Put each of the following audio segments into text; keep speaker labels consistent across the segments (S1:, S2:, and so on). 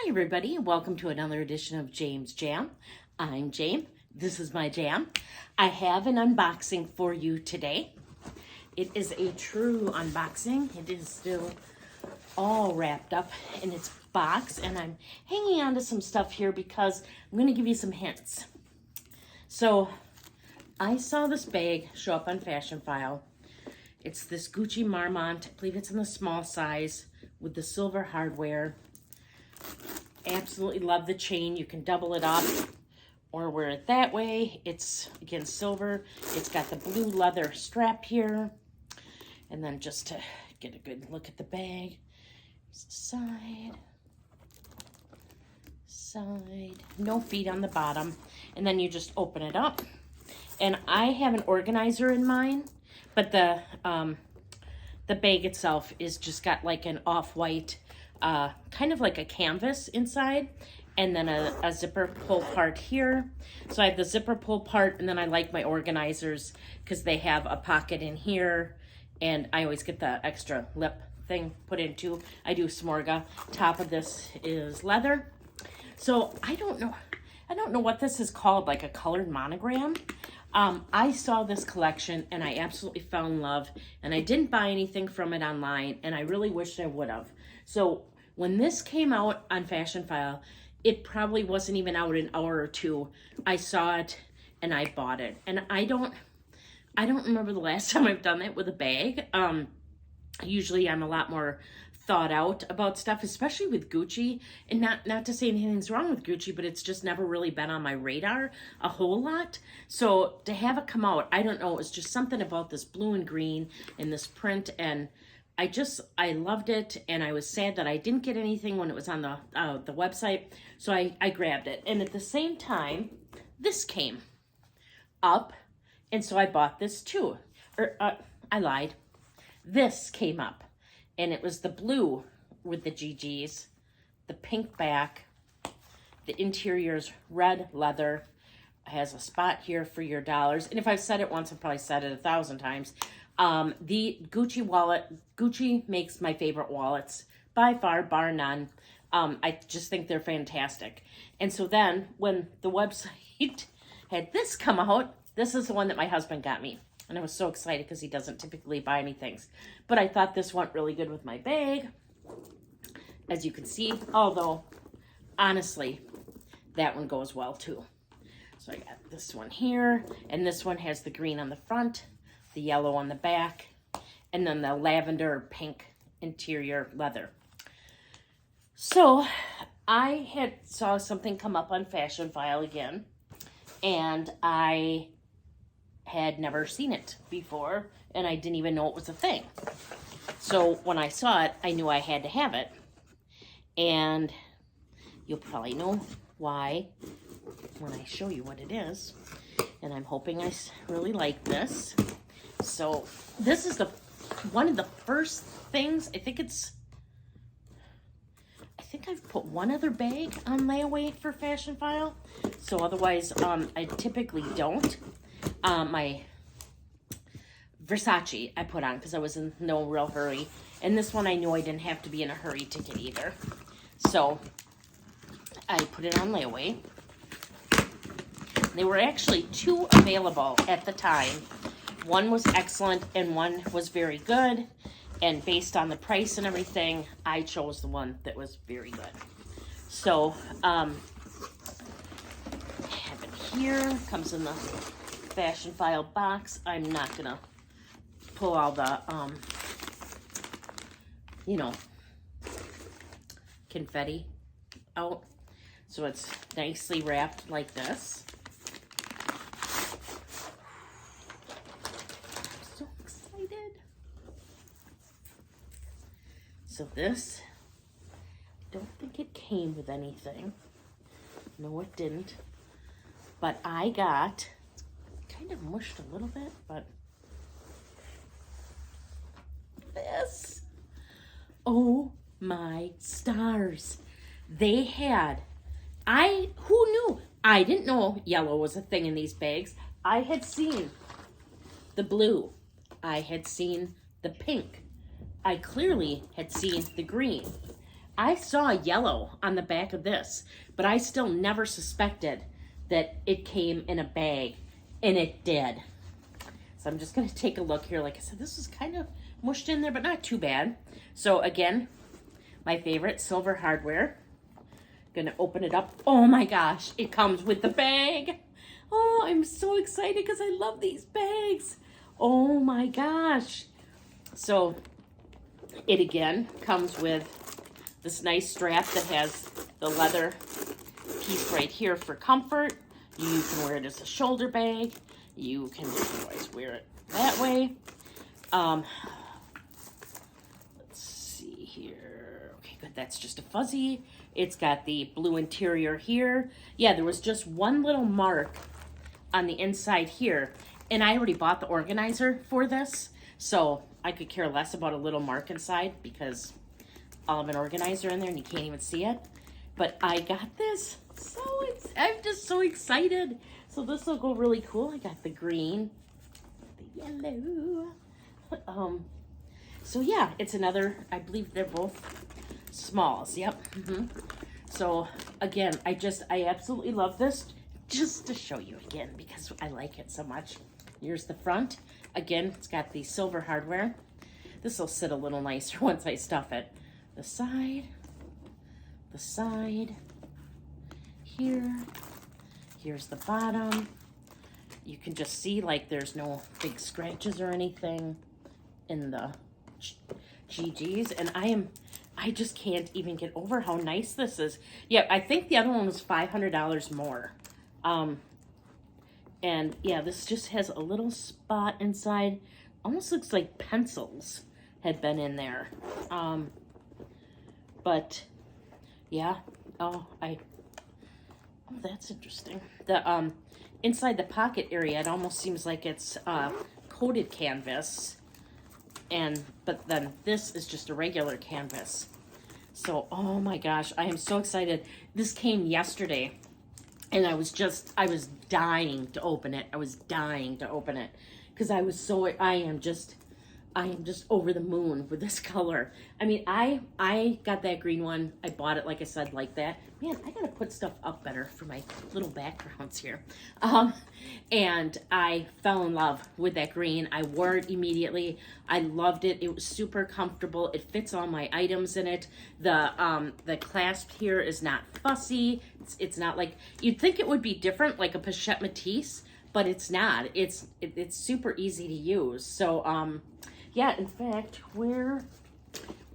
S1: Hi everybody, welcome to another edition of James Jam. I'm Jame. This is my jam. I have an unboxing for you today. It is a true unboxing. It is still all wrapped up in its box, and I'm hanging on to some stuff here because I'm going to give you some hints. So I saw this bag show up on Fashionphile. It's this Gucci Marmont. I believe it's in the small size with the silver hardware. Absolutely love the chain. You can double it up or wear it that way. It's, again, silver. It's got the blue leather strap here. And then just to get a good look at the bag, side, no feet on the bottom. And then you just open it up. And I have an organizer in mine, but the bag itself is just got like an off-white, kind of like a canvas inside, and then a zipper pull part here. So I have the zipper pull part, and then I like my organizers because they have a pocket in here, and I always get the extra lip thing put in too. I do Smorga. Top of this is leather. So I don't know what this is called, like a colored monogram. I saw this collection and I absolutely fell in love, and I didn't buy anything from it online, and I really wished I would have. So when this came out on Fashionphile, it probably wasn't even out an hour or two. I saw it and I bought it. And I don't remember the last time I've done it with a bag. Usually I'm a lot more thought out about stuff, especially with Gucci. And not to say anything's wrong with Gucci, but it's just never really been on my radar a whole lot. So to have it come out, I don't know, it was just something about this blue and green and this print, and I loved it, and I was sad that I didn't get anything when it was on the website. So I grabbed it. And at the same time, this came up, and so I bought this too. I lied. This came up. And it was the blue with the GGs, the pink back, the interior's red leather. It has a spot here for your dollars. And if I've said it once, I've probably said it 1,000 times. The Gucci wallet, Gucci makes my favorite wallets by far, bar none. I just think they're fantastic. And so then when the website had this come out, this is the one that my husband got me. And I was so excited because he doesn't typically buy me things. But I thought this went really good with my bag, as you can see. Although, honestly, that one goes well too. So I got this one here. And this one has the green on the front, the yellow on the back, and then the lavender pink interior leather. So I saw something come up on Fashionphile again. And I had never seen it before, and I didn't even know it was a thing. So when I saw it, I knew I had to have it. And you'll probably know why when I show you what it is. And I'm hoping I really like this. So this is one of the first things, I think I've put one other bag on layaway for Fashionphile. So otherwise, I typically don't. My Versace I put on because I was in no real hurry. And this one I knew I didn't have to be in a hurry to get either. So I put it on layaway. There were actually two available at the time. One was excellent and one was very good. And based on the price and everything, I chose the one that was very good. So I have it here. Comes in the Fashionphile box. I'm not gonna pull all the confetti out. So it's nicely wrapped like this. I'm so excited. So this, I don't think it came with anything. No, it didn't. But I got, kind of mushed a little bit, but this, oh my stars. They had, who knew? I didn't know yellow was a thing in these bags. I had seen the blue. I had seen the pink. I clearly had seen the green. I saw yellow on the back of this, but I still never suspected that it came in a bag, and it did. So I'm just going to take a look here. Like I said, this is kind of mushed in there, but not too bad. So again, my favorite, silver hardware. Gonna open it up. Oh my gosh, it comes with the bag. Oh, I'm so excited because I love these bags. Oh my gosh. So it again comes with this nice strap that has the leather piece right here for comfort. You can wear it as a shoulder bag. You can always wear it that way. Let's see here. Okay, good. That's just a fuzzy. It's got the blue interior here. Yeah, there was just one little mark on the inside here, and I already bought the organizer for this, so I could care less about a little mark inside because I'll have an organizer in there and you can't even see it. But I got this, so I'm just so excited. So this will go really cool. I got the green, the yellow. So yeah, it's another, I believe they're both smalls. Yep. So again, I absolutely love this, just to show you again because I like it so much. Here's the front. Again, it's got the silver hardware. This will sit a little nicer once I stuff it. The side, here, here's the bottom. You can just see like there's no big scratches or anything in the GGs, and I just can't even get over how nice this is. Yeah, I think the other one was $500 more. And yeah, this just has a little spot inside. Almost looks like pencils had been in there. But yeah, oh, that's interesting. The inside the pocket area, it almost seems like it's coated canvas, but then this is just a regular canvas. So, oh my gosh, I am so excited. This came yesterday, and I was dying to open it. I was dying to open it because I am just over the moon with this color. I mean, I got that green one. I bought it, like I said, like that. Man, I gotta put stuff up better for my little backgrounds here. And I fell in love with that green. I wore it immediately. I loved it. It was super comfortable. It fits all my items in it. The clasp here is not fussy. It's not like, you'd think it would be different, like a pochette Matisse, but it's not. It's super easy to use. So, yeah, in fact, where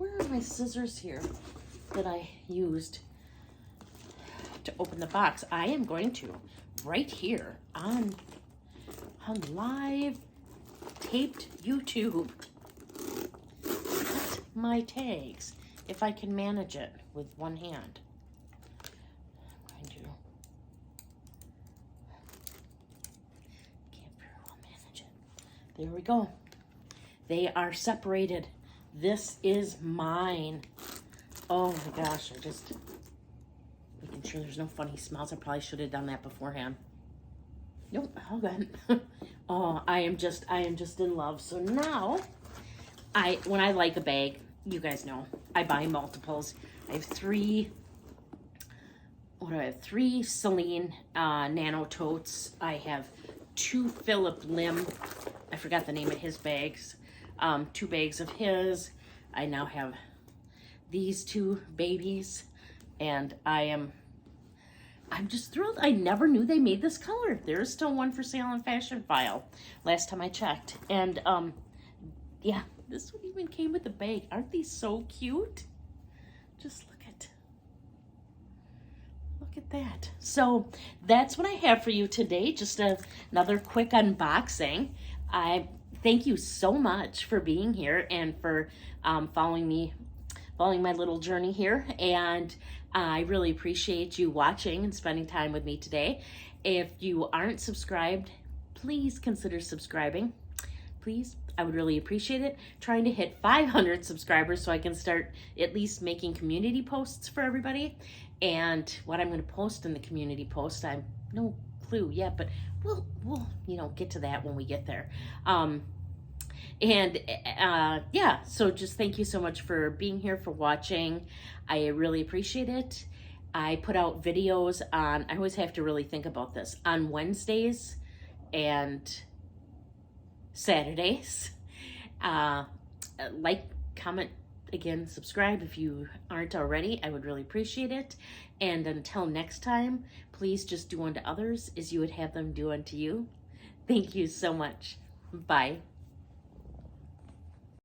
S1: are my scissors here that I used to open the box? I am going to, right here on live taped YouTube, cut my tags, if I can manage it with one hand. I'm going to, can't very well manage it. There we go. They are separated. This is mine. Oh my gosh, I'm just making sure there's no funny smells. I probably should have done that beforehand. Nope, all good. Oh, I am just in love. So now, when I like a bag, you guys know, I buy multiples. I have three Celine Nano totes. I have 2 Philip Lim, I forgot the name of his bags. 2 bags of his. I now have these 2 babies, and I'm just thrilled. I never knew they made this color. There's still one for sale on Fashionphile last time I checked. And yeah, this one even came with a bag. Aren't these so cute? Just look at that. So that's what I have for you today. Just another quick unboxing. I thank you so much for being here and for following my little journey here. And I really appreciate you watching and spending time with me today. If you aren't subscribed, please consider subscribing. Please, I would really appreciate it. Trying to hit 500 subscribers so I can start at least making community posts for everybody. And what I'm going to post in the community post, I'm no clue yet, but we'll get to that when we get there. And yeah, so just thank you so much for being here, for watching. I really appreciate it. I put out videos on, I always have to really think about this, on Wednesdays and Saturdays. Like, comment, again, subscribe if you aren't already. I would really appreciate it. And until next time, please just do unto others as you would have them do unto you. Thank you so much. Bye.